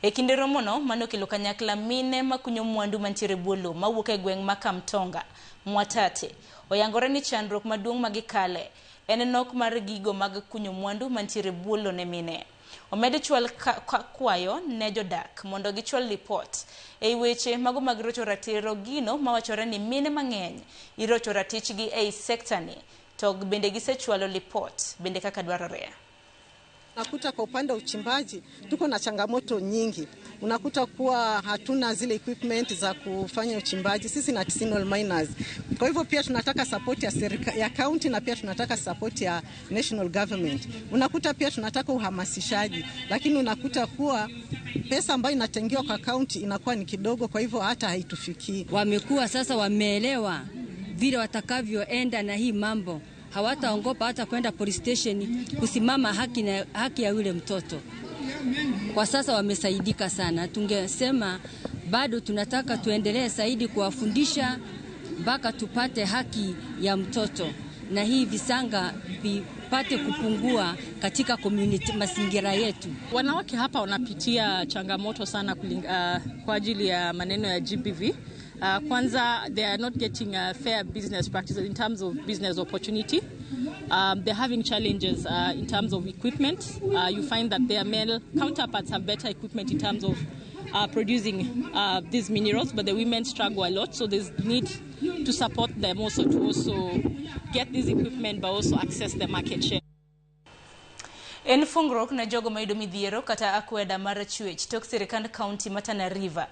E kinde romono mano kelo kanyakla mine makunyo mwandu mantiere buolo mawuok e gweng' ma Kamtonga, Mwatate. Oyangore ni chandruok maduong' magikale en nok mar gigo mag kunyo mwandu mantiere buolo ne mine. Omedo chwal kwayo ne jodak mondo gichwal lipot e weche mago mag rocho ratiro gino mawachore ni mine mang'eny irocho ratichgi ei sekta ni, to bende gisechwalo lipot bende kaka dwarore. Unakuta kwa upande wa uchimbaji tuko na changamoto nyingi. Unakuta kuwa hatuna zile equipment za kufanya uchimbaji. Sisi na artisanal miners. Kwa hivyo pia tunataka support ya serikali ya county na pia tunataka support ya national government. Unakuta pia tunataka uhamasishaji, lakini unakuta kuwa pesa ambayo inatengewa kwa county inakuwa ni kidogo, kwa hivyo hata haitufikii. Wamekuwa sasa wameelewa vile watakavyoenda na hii mambo. Hawataongopa hata kwenda police station kusimama haki ya yule mtoto. Kwa sasa wamesaidika sana. Tungesema bado tunataka tuendelee zaidi kuwafundisha mpaka tupate haki ya mtoto, na hii visanga vipate kupungua katika community mazingira yetu. Wanawake hapa wanapitia changamoto sana kwa ajili ya maneno ya GBV. Kwanza, they are not getting fair business practices in terms of business opportunity. They're having challenges in terms of equipment. You find that their male counterparts have better equipment in terms of producing these minerals, but the women struggle a lot. So there's need to support them also to also get this equipment, but also access the market share. En fungrok na jogo maido midhiero kata akweda mar chwech tok sirikand county ma Tana River.